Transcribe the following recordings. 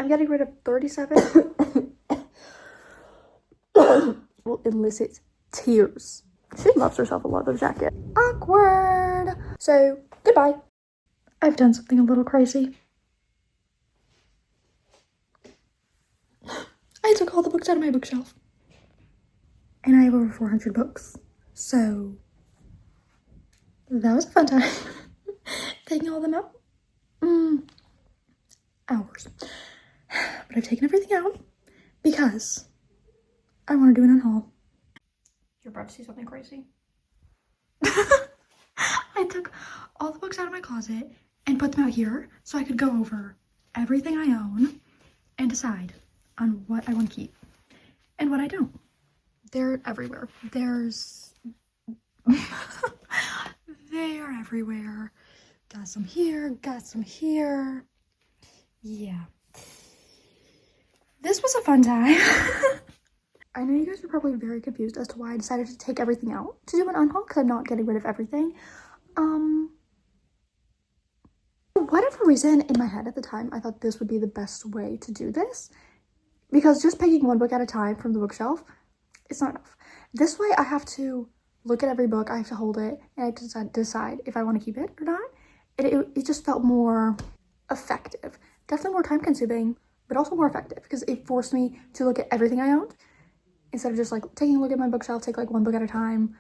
I'm getting rid of 37 will elicit tears. She loves herself a leather jacket. Awkward. So, goodbye. I've done something a little crazy. I took all the books out of my bookshelf. And I have over 400 books. So, that was a fun time. Taking all of them out. Hours. But I've taken everything out because I want to do an unhaul. You're about to see something crazy. I took all the books out of my closet and put them out here so I could go over everything I own and decide on what I want to keep and what I don't. They're everywhere. They are everywhere. Got some here, got some here. Yeah. This was a fun time. I know you guys are probably very confused as to why I decided to take everything out to do an unhaul because I'm not getting rid of everything. For whatever reason in my head at the time, I thought this would be the best way to do this because just picking one book at a time from the bookshelf, it's not enough. This way I have to look at every book, I have to hold it, and I have to decide if I want to keep it or not. It just felt more effective. Definitely more time consuming, but also more effective because it forced me to look at everything I owned instead of just like taking a look at my bookshelf, take like one book at a time.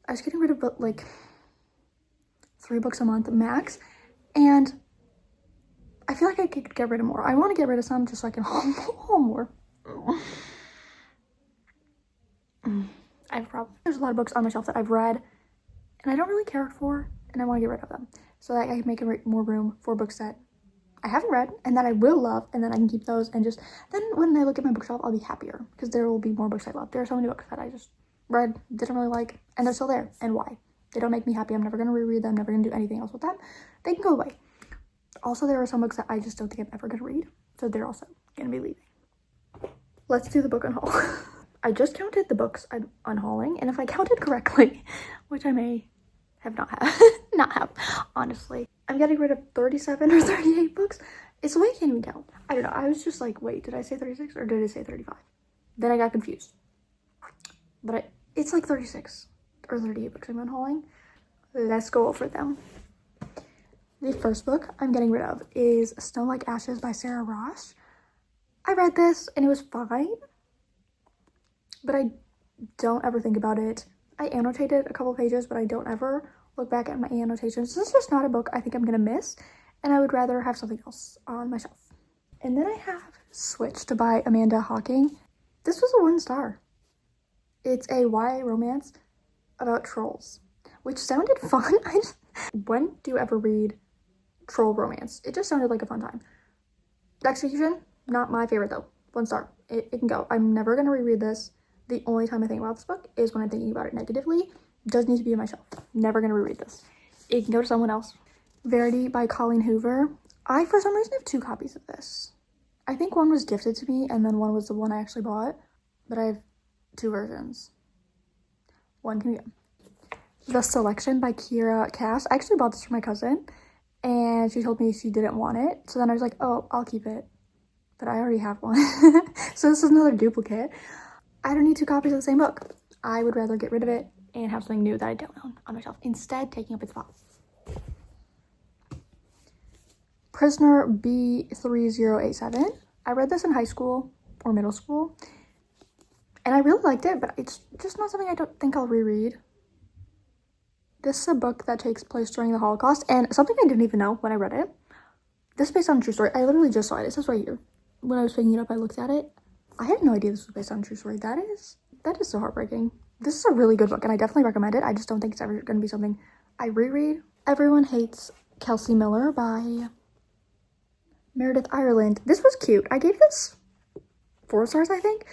I was getting rid of like 3 books a month max, and I feel like I could get rid of more. I want to get rid of some just so I can haul more. I have a problem. There's a lot of books on my shelf that I've read and I don't really care for, and I want to get rid of them so that I can make more room for books that I haven't read and that I will love, and then I can keep those, and just then when I look at my bookshelf I'll be happier because there will be more books I love. There are so many books that I just read, didn't really like, and they're still there. And why? They don't make me happy. I'm never going to reread them, never going to do anything else with them. They can go away. Also, there are some books that I just don't think I'm ever going to read, so they're also going to be leaving. Let's do the book unhaul. I just counted the books I'm unhauling, and if I counted correctly, which I may have not have, honestly, I'm getting rid of 37 or 38 books. It's the way I can't even count. I don't know. I was just like, wait, did I say 36 or did I say 35? Then I got confused. But it's like 36 or 38 books I'm unhauling. Let's go over them. The first book I'm getting rid of is Snow Like Ashes by Sarah Ross. I read this and it was fine, but I don't ever think about it. I annotated a couple pages, but I don't ever look back at my annotations. This is just not a book I think I'm gonna miss, and I would rather have something else on my shelf. And then I have switched to buy Amanda Hawking. This was a 1 star. It's a YA romance about trolls, which sounded fun. When do you ever read troll romance? It just sounded like a fun time. The execution, not my favorite though. 1 star. It can go. I'm never gonna reread this. The only time I think about this book is when I'm thinking about it negatively. It does need to be on my shelf. Never gonna reread this. It can go to someone else. Verity by Colleen Hoover. I, for some reason, have 2 copies of this. I think one was gifted to me and then one was the one I actually bought, but I have 2 versions. One can go. The Selection by Kira Cass. I actually bought this for my cousin and she told me she didn't want it. So then I was like, oh, I'll keep it. But I already have one. So this is another duplicate. I don't need 2 copies of the same book. I would rather get rid of it and have something new that I don't own on my shelf, instead taking up its spot. Prisoner B3087. I read this in high school or middle school, and I really liked it, but it's just not something I don't think I'll reread. This is a book that takes place during the Holocaust, and something I didn't even know when I read it. This is based on a true story. I literally just saw it. It says right here. When I was picking it up, I looked at it. I had no idea this was based on a true story. That is so heartbreaking. This is a really good book, and I definitely recommend it. I just don't think it's ever going to be something I reread. Everyone Hates Kelsey Miller by Meredith Ireland. This was cute. I gave this 4 stars, I think.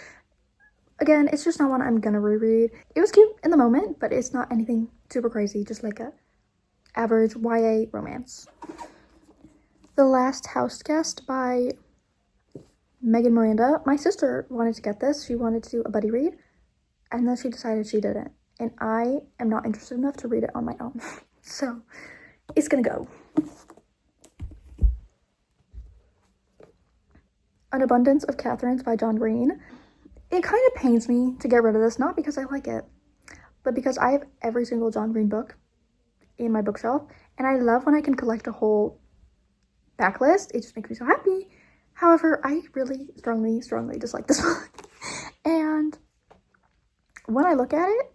Again, it's just not one I'm gonna reread. It was cute in the moment, but it's not anything super crazy, just like a average YA romance. The Last House Guest by Megan Miranda. My sister wanted to get this. She wanted to do a buddy read, and then she decided she didn't. And I am not interested enough to read it on my own. So it's gonna go. An Abundance of Catherines by John Green. It kind of pains me to get rid of this, not because I like it, but because I have every single John Green book in my bookshelf, and I love when I can collect a whole backlist. It just makes me so happy. However, I really strongly dislike this book. And when I look at it,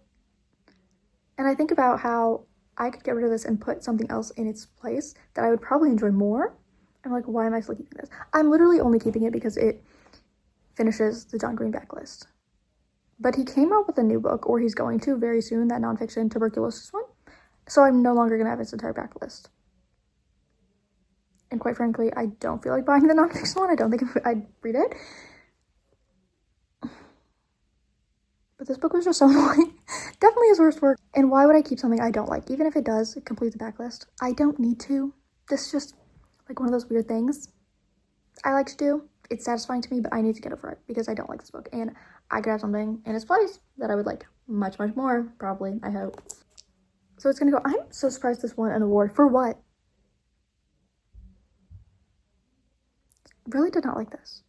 and I think about how I could get rid of this and put something else in its place that I would probably enjoy more, I'm like, why am I still keeping this? I'm literally only keeping it because it finishes the John Green backlist. But he came out with a new book, or he's going to very soon, that nonfiction tuberculosis one. So I'm no longer going to have its entire backlist. And quite frankly, I don't feel like buying the nonfiction one. I don't think I'd read it. But this book was just so annoying. Definitely his worst work. And why would I keep something I don't like? Even if it does complete the backlist, I don't need to. This is just like one of those weird things I like to do. It's satisfying to me, but I need to get over it because I don't like this book. And I could have something in its place that I would like much more, probably, I hope. So it's gonna go. I'm so surprised this won an award. For what? Really did not like this.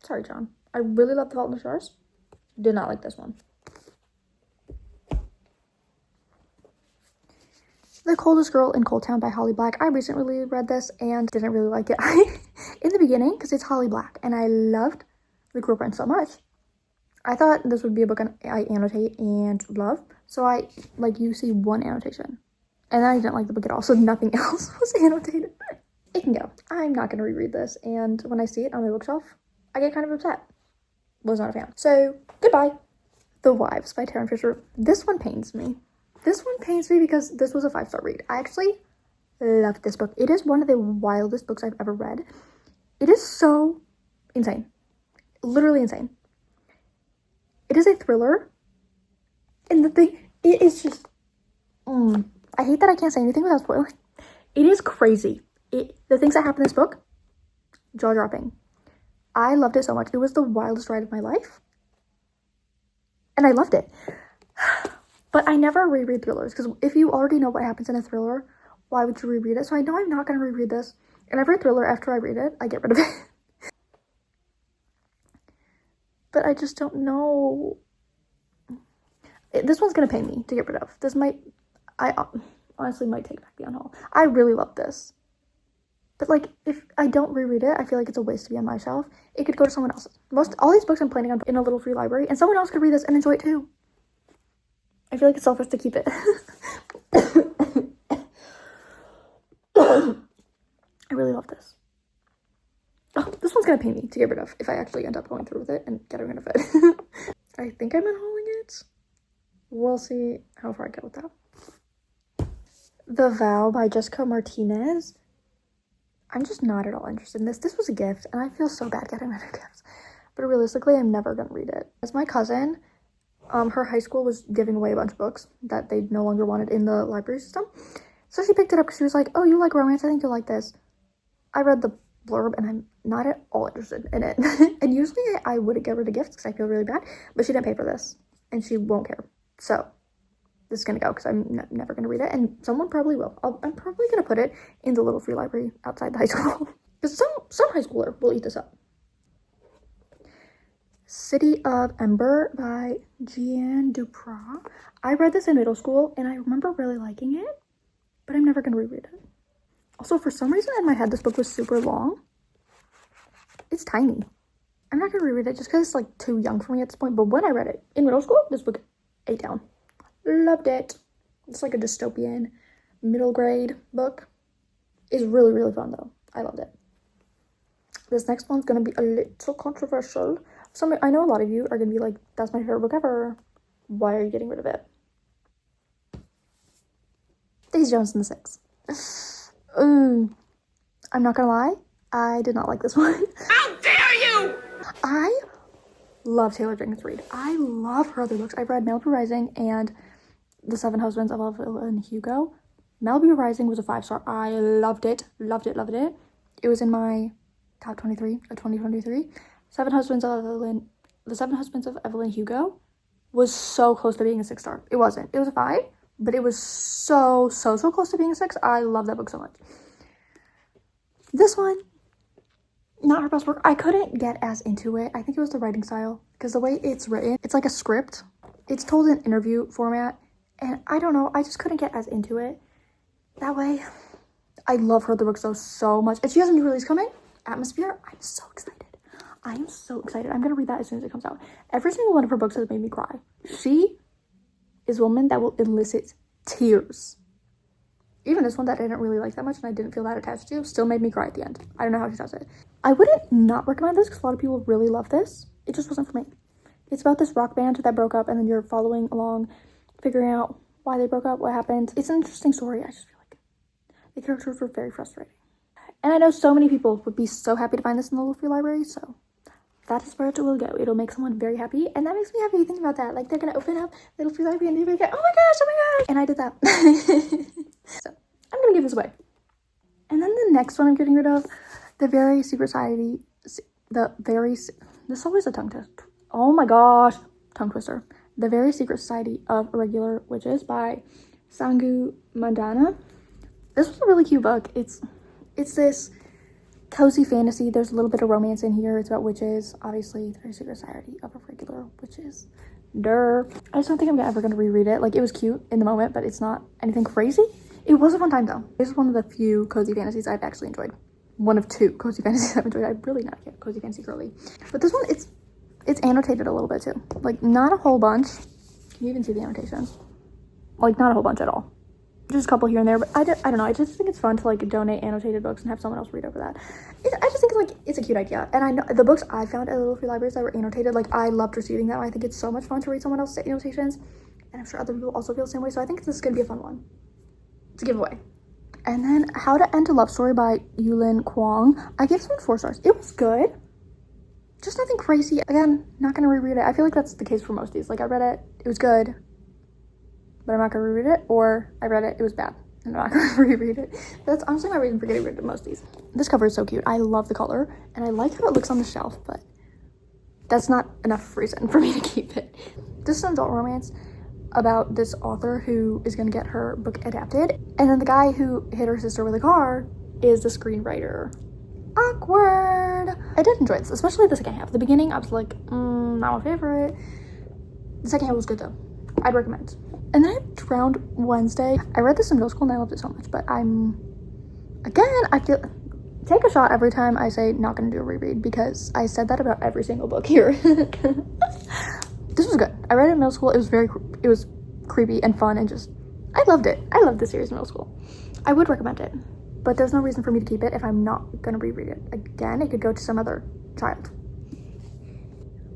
Sorry, John. I really love The Fault in Our Stars. Did not like this one. The Coldest Girl in Cold Town by Holly Black. I recently read this and didn't really like it in the beginning because it's Holly Black, and I loved The Cruel Prince so much. I thought this would be a book I annotate and love. So you see one annotation. And then I didn't like the book at all, so nothing else was annotated. It can go. I'm not going to reread this, and when I see it on my bookshelf, I get kind of upset. Was not a fan. So, goodbye. The Wives by Taryn Fisher. This one pains me. This one pains me because this was a 5-star read. I actually loved this book. It is one of the wildest books I've ever read. It is so insane. Literally insane. It is a thriller. And the thing, it is just, I hate that I can't say anything without spoiling. It is crazy. The things that happen in this book, jaw-dropping. I loved it so much. It was the wildest ride of my life. And I loved it. But I never reread thrillers, because if you already know what happens in a thriller, why would you reread it? So I know I'm not going to reread this. And every thriller, after I read it, I get rid of it. But I just don't know. This one's going to pay me to get rid of. I honestly might take back the Unhaul. I really love this. But if I don't reread it, I feel like it's a waste to be on my shelf. It could go to someone else's. All these books I'm planning on in a little free library, and someone else could read this and enjoy it too. I feel like it's selfish to keep it. I really love this. Oh, this one's gonna pay me to get rid of if I actually end up going through with it and getting rid of it. I think I'm unhauling it. We'll see how far I get with that. The Vow by Jessica Martinez. I'm just not at all interested in this. This was a gift, and I feel so bad getting rid of gifts. But realistically, I'm never gonna read it. As my cousin, her high school was giving away a bunch of books that they no longer wanted in the library system. So she picked it up because she was like, oh, you like romance? I think you'll like this. I read the blurb, and I'm not at all interested in it. And usually I wouldn't get rid of gifts because I feel really bad, but she didn't pay for this, and she won't care. So this is gonna go because I'm never gonna read it, and someone probably will. I'm probably gonna put it in the little free library outside the high school because some high schooler will eat this up. City of Ember by Jeanne Duprat. I read this in middle school, and I remember really liking it, but I'm never gonna reread it. Also, for some reason in my head, this book was super long. It's tiny. I'm not gonna reread it just because it's too young for me at this point, but when I read it in middle school, this book ate down. Loved it. It's like a dystopian middle grade book. It's really, really fun though. I loved it. This next one's gonna be a little controversial. I know a lot of you are gonna be like, that's my favorite book ever. Why are you getting rid of it? Daisy Jones and the Six. I'm not gonna lie, I did not like this one. How dare you! I love Taylor Jenkins Reid. I love her other books. I've read Malibu Rising and The Seven Husbands of Evelyn Hugo. Malibu Rising was a 5-star. I loved it. Loved it. It was in my top 23 of 2023. The Seven Husbands of Evelyn Hugo was so close to being a 6-star. It wasn't. It was a 5, but it was so close to being a 6. I love that book so much. This one, not her best work. I couldn't get as into it. I think it was the writing style, because the way it's written, it's like a script. It's told in interview format, and I don't know, I just couldn't get as into it that way. I love her other books though so much, and she has a new release coming, Atmosphere. I'm so excited. I am so excited. I'm gonna read that as soon as it comes out. Every single one of her books has made me cry. She is a woman that will elicit tears. Even this one that I didn't really like that much and I didn't feel that attached to still made me cry at the end. I don't know how she does it. I wouldn't not recommend this because a lot of people really love this. It just wasn't for me. It's about this rock band that broke up, and then you're following along, figuring out why they broke up, what happened. It's an interesting story. I just feel like the characters were very frustrating. And I know so many people would be so happy to find this in the Little Free Library, so that is where it will go. It'll make someone very happy, and that makes me happy to think about that. Like, they're gonna open up Little Free Library and they're gonna go, oh my gosh, and I did that. So I'm gonna give this away. And then the next one I'm getting rid of, The Very Secret Society, this is always a tongue twist. Oh my gosh, tongue twister. The Very Secret Society of Irregular Witches by Sangu Mandana. This was a really cute book. It's this cozy fantasy. There's a little bit of romance in here. It's about witches, obviously. The Very Secret Society of Irregular Witches. Durr. I just don't think I'm ever gonna reread it. Like, it was cute in the moment, but it's not anything crazy. It was a fun time though. This is one of the few cozy fantasies I've actually enjoyed. One of two cozy fantasies I've enjoyed. I'm really not a cozy fantasy girly. But this one, it's annotated a little bit too. Like, not a whole bunch. Can you even see the annotations? Like, not a whole bunch at all. Just a couple here and there, but I don't know. I just think it's fun to like donate annotated books and have someone else read over that. I just think it's a cute idea. And I know the books I found at Little Free Libraries that were annotated, like, I loved receiving them. I think it's so much fun to read someone else's annotations, and I'm sure other people also feel the same way. So I think this is gonna be a fun one to give away. And then How to End a Love Story by Yulin Kwong. I gave this one 4 stars. It was good, just nothing crazy. Again, not gonna reread it. I feel like that's the case for most of these. Like, I read it was good, but I'm not gonna reread it, or I read it was bad, and I'm not gonna reread it. That's honestly my reason for getting rid of most of these. This cover is so cute. I love the color, and I like how it looks on the shelf, but that's not enough reason for me to keep it. This is an adult romance about this author who is gonna get her book adapted, and then the guy who hit her sister with a car is the screenwriter. Awkward. I did enjoy this, especially the second half. The beginning, I was like, not my favorite. The second half was good though. I'd recommend. And then I Drowned Wednesday. I read this in middle school and I loved it so much, but I feel, take a shot every time I say not gonna do a reread, because I said that about every single book here. This was good. I read it in middle school. It was creepy and fun, and just, I loved it. I loved this series in middle school. I would recommend it, but there's no reason for me to keep it if I'm not gonna reread it. Again, it could go to some other child.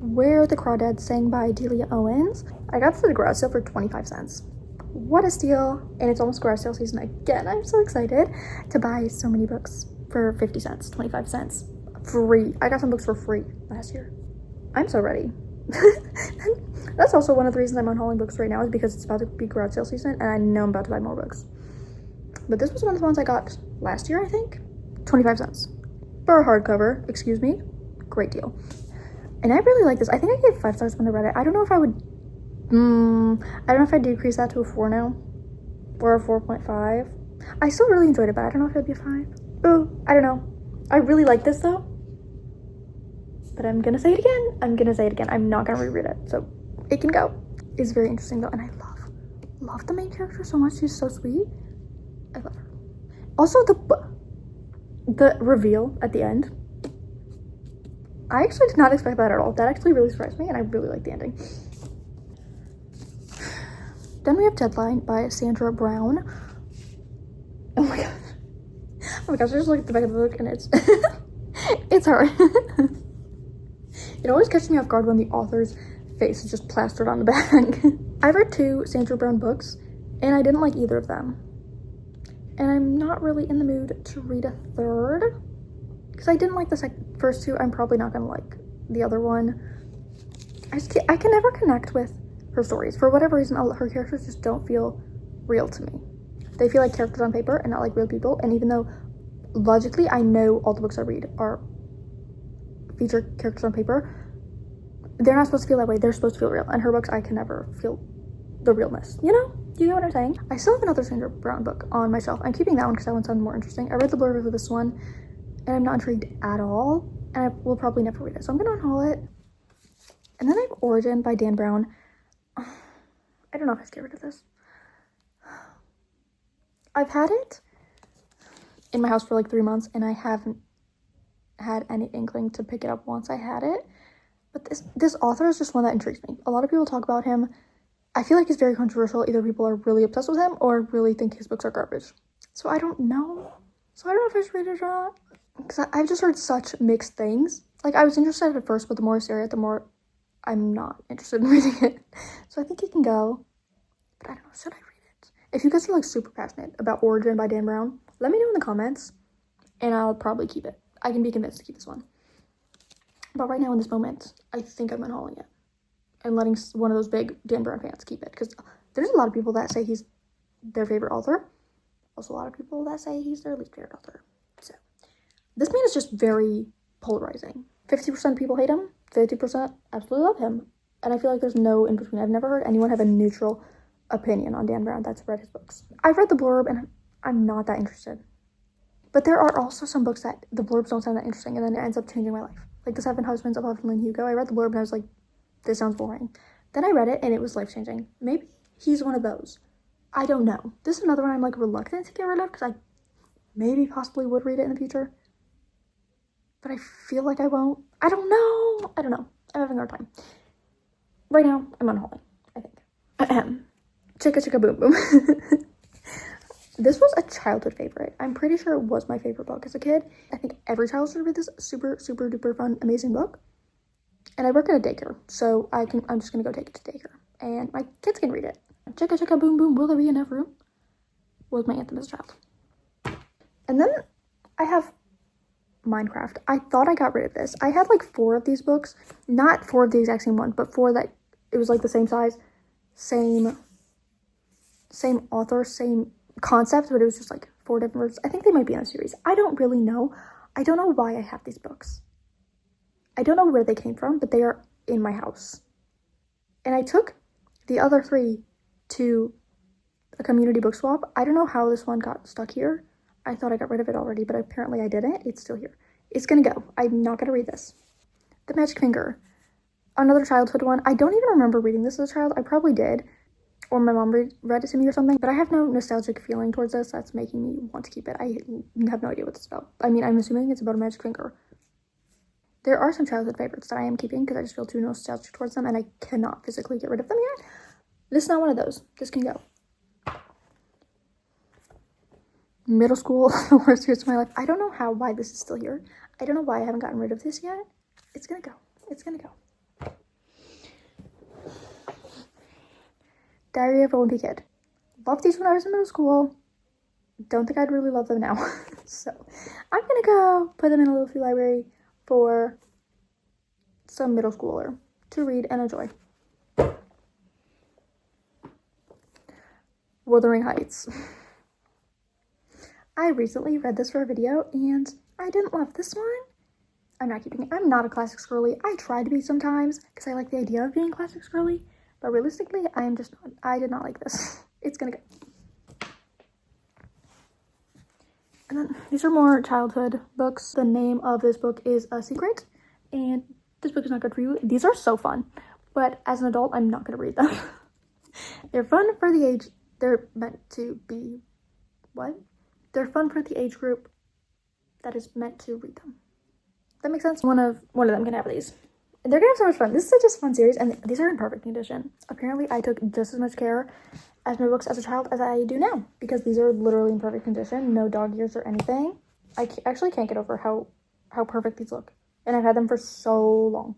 Where the Crawdads Sang by Delia Owens. I got this at a garage sale for 25 cents. What a steal. And it's almost garage sale season again. I'm so excited to buy so many books for 50 cents, 25 cents. Free. I got some books for free last year. I'm so ready. That's also one of the reasons I'm unhauling books right now, is because it's about to be garage sale season and I know I'm about to buy more books. But this was one of the ones I got last year, I think. 25 cents. For a hardcover, excuse me. Great deal. And I really like this. I think I gave 5 stars when I read it. I don't know if I would, I don't know if I'd decrease that to a 4 now, or a 4.5. I still really enjoyed it, but I don't know if it'd be a 5. Oh, I don't know. I really like this though. But I'm gonna say it again. I'm not gonna reread it, so it can go. It's very interesting though, and I love the main character so much. She's so sweet. I love her. Also, the reveal at the end, I actually did not expect that at all. That actually really surprised me, and I really like the ending. Then we have Deadline by Sandra Brown. Oh my gosh. Oh my gosh, I just looked at the back of the book and it's it's her. It always catches me off guard when the author's face is just plastered on the back. I read 2 Sandra Brown books and I didn't like either of them. And I'm not really in the mood to read a third, because I didn't like the first 2. I'm probably not gonna like the other one. I can never connect with her stories. For whatever reason, her characters just don't feel real to me. They feel like characters on paper and not like real people. And even though logically I know all the books I read are feature characters on paper, they're not supposed to feel that way. They're supposed to feel real. And her books, I can never feel the realness, you know? Do you know what I'm saying? I still have another Sandra Brown book on my shelf. I'm keeping that one because that one sounded more interesting. I read the blurb for this one and I'm not intrigued at all. and I will probably never read it. So I'm gonna unhaul it. And then I have Origin by Dan Brown. I don't know if I should get rid of this. I've had it in my house for like 3 months, and I haven't had any inkling to pick it up once I had it. But this author is just one that intrigues me. A lot of people talk about him. I feel like he's very controversial. Either people are really obsessed with him or really think his books are garbage. So I don't know. So I don't know if I should read it or not. Because I've just heard such mixed things. Like, I was interested at first, but the more I stare at it, the more I'm not interested in reading it. So I think it can go. But I don't know. Should I read it? If you guys are like super passionate about Origin by Dan Brown, let me know in the comments. And I'll probably keep it. I can be convinced to keep this one. But right now in this moment, I think I'm unhauling it. And letting one of those big Dan Brown fans keep it. Because there's a lot of people that say he's their favorite author. Also a lot of people that say he's their least favorite author. So this man is just very polarizing. 50% of people hate him. 50% absolutely love him. And I feel like there's no in between. I've never heard anyone have a neutral opinion on Dan Brown that's read his books. I've read the blurb and I'm not that interested. But there are also some books that the blurbs don't sound that interesting, and then it ends up changing my life. Like The 7 Husbands of Evelyn Hugo. I read the blurb and I was like, this sounds boring. Then I read it and it was life-changing. Maybe he's one of those. I don't know. This is another one I'm like reluctant to get rid of because I maybe possibly would read it in the future. But I feel like I won't. I don't know. I'm having a hard time. Right now, I'm unhauling, I think. Ahem. Chicka Chicka Boom Boom. This was a childhood favorite. I'm pretty sure it was my favorite book as a kid. I think every child should read this super, super duper fun, amazing book. And I work at a daycare, so I'm just gonna go take it to daycare. And my kids can read it. Chicka Chicka Boom Boom, will there be enough room? Was my anthem as a child. And then I have Minecraft. I thought I got rid of this. I had like 4 of these books. Not 4 of the exact same one, but 4 that it was like the same size, same author, same concept, but it was just like 4 different versions. I think they might be in a series. I don't really know. I don't know why I have these books. I don't know where they came from, but they are in my house. And I took the other 3 to a community book swap. I don't know how this one got stuck here. I thought I got rid of it already, but apparently I didn't. It's still here. It's gonna go. I'm not gonna read this. The Magic Finger. Another childhood one. I don't even remember reading this as a child. I probably did. Or my mom read it to me or something. But I have no nostalgic feeling towards this that's making me want to keep it. I have no idea what it's about. I mean, I'm assuming it's about a magic finger. There are some childhood favorites that I am keeping because I just feel too nostalgic towards them and I cannot physically get rid of them yet. This is not one of those. This can go. Middle school, the worst years of my life. I don't know why this is still here. I don't know why I haven't gotten rid of this yet. It's gonna go. It's gonna go. Diary of a Wimpy Kid. Loved these when I was in middle school. Don't think I'd really love them now. So I'm gonna go put them in a little free library for some middle schooler to read and enjoy. Wuthering Heights. I recently read this for a video and I didn't love this one. I'm not keeping it. I'm not a classics girly. I try to be sometimes because I like the idea of being classics girly. But realistically, I am just not. I did not like this. It's gonna go. And then these are more childhood books. The name of this book is A Secret. And this book is not good for you. These are so fun. But as an adult, I'm not gonna read them. They're fun for the age. They're meant to be, what? They're fun for the age group that is meant to read them. That makes sense? One of them can have these. They're gonna have so much fun. This is just a fun series, and these are in perfect condition. Apparently, I took just as much care as my books as a child as I do now, because these are literally in perfect condition, no dog ears or anything. I actually can't get over how perfect these look, and I've had them for so long.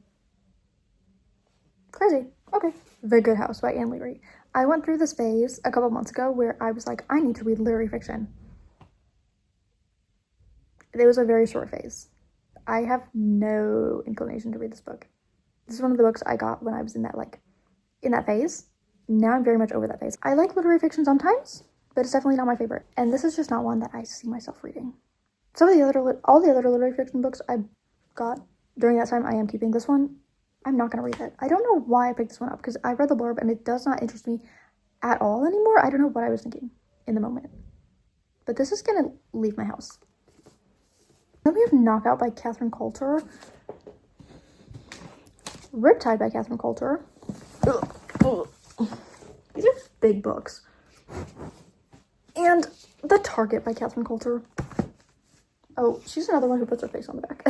Crazy. Okay. The Good House by Anne Leary. I went through this phase a couple months ago where I was like, I need to read literary fiction. It was a very short phase. I have no inclination to read this book. This is one of the books I got when I was in that phase. Now I'm very much over that phase. I like literary fiction sometimes, but it's definitely not my favorite. And this is just not one that I see myself reading. All the other literary fiction books I got during that time, I am keeping. This one, I'm not gonna read it. I don't know why I picked this one up because I read the blurb and it does not interest me at all anymore. I don't know what I was thinking in the moment. But this is gonna leave my house. Then we have Knockout by Catherine Coulter. Riptide by Catherine Coulter. These are big books. And The Target by Catherine Coulter. Oh, she's another one who puts her face on the back.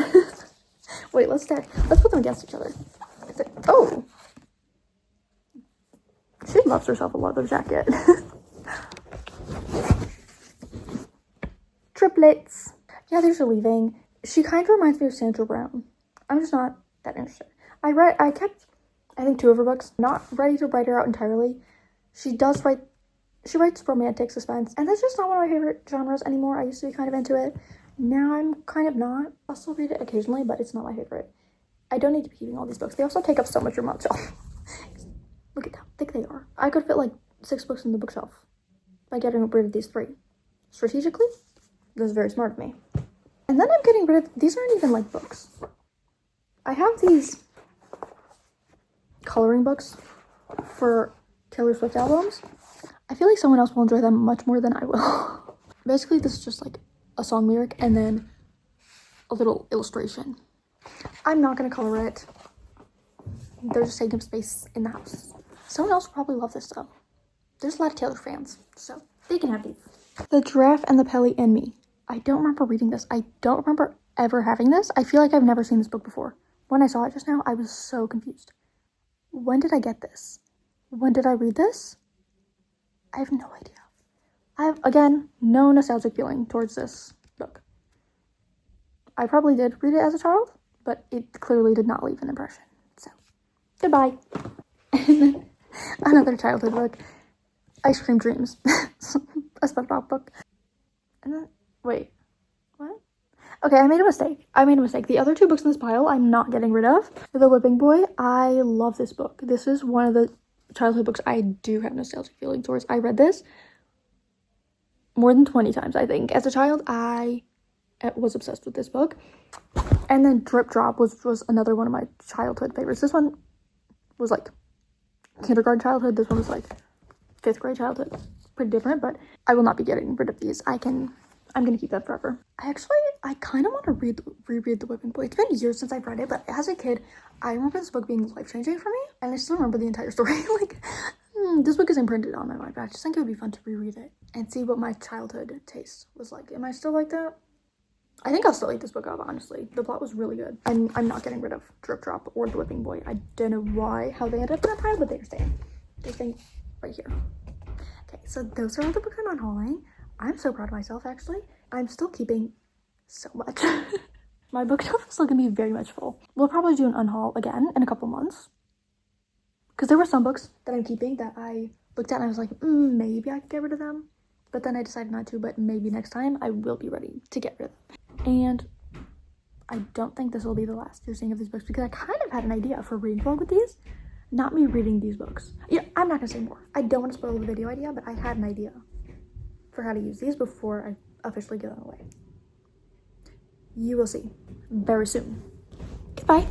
Wait, let's put them against each other. Oh! She loves herself a leather jacket. Triplets. Yeah, there's a leaving. She kind of reminds me of Sandra Brown. I'm just not that interested. I kept, I think, 2 of her books. Not ready to write her out entirely. She writes romantic suspense, and that's just not one of my favorite genres anymore. I used to be kind of into it. Now I'm kind of not. I'll still read it occasionally, but it's not my favorite. I don't need to be keeping all these books. They also take up so much room on the shelf. Look at how thick they are. I could fit like 6 books in the bookshelf by getting rid of these 3. Strategically, this is very smart of me. And then I'm getting rid of, these aren't even like books. I have these coloring books for Taylor Swift albums. I feel like someone else will enjoy them much more than I will. Basically, this is just like a song lyric and then a little illustration. I'm not gonna color it. They're just taking up space in the house. Someone else will probably love this though. There's a lot of Taylor fans, so they can have these. The Giraffe and the Pelly and Me. I don't remember reading this. I don't remember ever having this. I feel like I've never seen this book before. When I saw it just now, I was so confused. When did I get this? When did I read this? I have no idea. I have, again, no nostalgic feeling towards this book. I probably did read it as a child, but it clearly did not leave an impression. So, goodbye. And then another childhood book, Ice Cream Dreams, a SpongeBob book. And then, wait, what? Okay, I made a mistake. The other 2 books in this pile I'm not getting rid of. The Whipping Boy, I love this book. This is one of the childhood books I do have nostalgic feeling towards. I read this more than 20 times, I think. As a child, I was obsessed with this book. And then Drip Drop was another one of my childhood favorites. This one was like kindergarten childhood. This one was like 5th grade childhood. Pretty different, but I will not be getting rid of these. I'm gonna keep that forever. I kind of want to reread The Whipping Boy. It's been years since I've read it, but as a kid, I remember this book being life-changing for me, and I still remember the entire story. This book is imprinted on my mind, but I just think it would be fun to reread it and see what my childhood taste was like. Am I still like that? I think I'll still eat this book up, honestly. The plot was really good. And I'm not getting rid of Drip Drop or The Whipping Boy. I don't know how they ended up in that pile, but they're staying. They're staying right here. Okay, so those are all the books I'm unhauling. I'm so proud of myself, actually. I'm still keeping so much. My bookshelf is still gonna be very much full. We'll probably do an unhaul again in a couple months. Because there were some books that I'm keeping that I looked at and I was like, maybe I could get rid of them. But then I decided not to, but maybe next time I will be ready to get rid of them. And I don't think this will be the last you're seeing of these books because I kind of had an idea for reading vlog with these. Not me reading these books. Yeah, I'm not gonna say more. I don't want to spoil the video idea, but I had an idea for how to use these before I officially give them away. You will see very soon. Goodbye.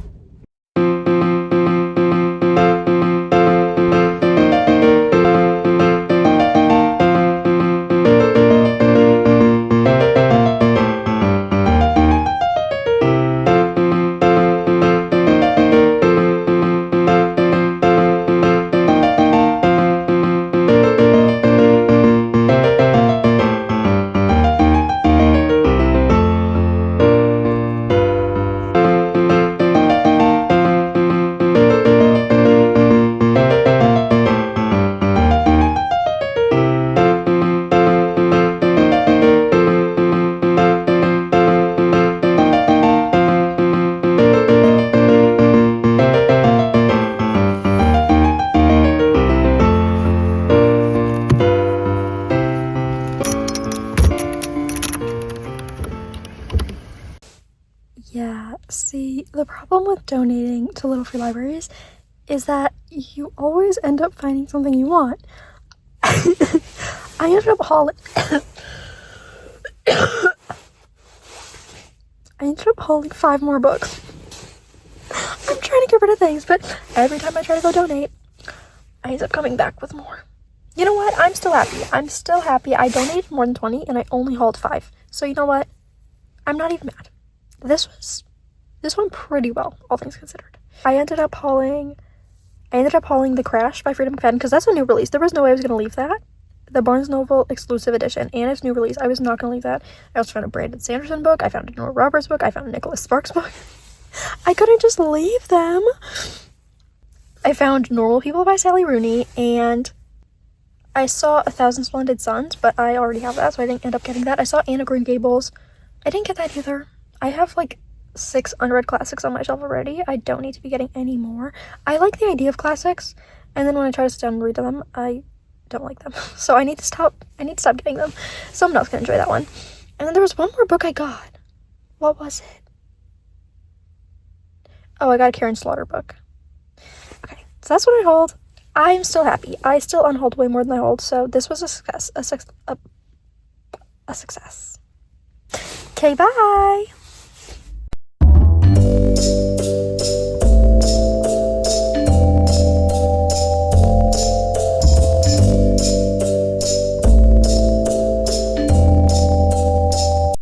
Yeah, see, the problem with donating to Little Free Libraries is that you always end up finding something you want. I ended up hauling I ended up hauling 5 more books. I'm trying to get rid of things, but every time I try to go donate, I end up coming back with more. You know what? I'm still happy. I donated more than 20 and I only hauled 5. So you know what? I'm not even mad. this went pretty well, all things considered. I ended up hauling The Crash by Freedom McFadden because that's a new release. There was no way I was going to leave that. The Barnes Noble exclusive edition and its new release. I was not going to leave that. I also found a Brandon Sanderson book. I found a Nora Roberts book. I found a Nicholas Sparks book. I couldn't just leave them. I found Normal People by Sally Rooney, and I saw 1,000 Splendid Suns, but I already have that, so I didn't end up getting that. I saw Anne of Green Gables. I didn't get that either. I have like 6 unread classics on my shelf already. I don't need to be getting any more. I like the idea of classics, and then when I try to sit down and read them, I don't like them. So I need to stop getting them. Someone else can enjoy that one. And then there was one more book I got. What was it? Oh, I got a Karen Slaughter book. Okay, so that's what I hauled. I'm still happy. I still unhauled way more than I hauled, so this was a success. A success. Okay, bye!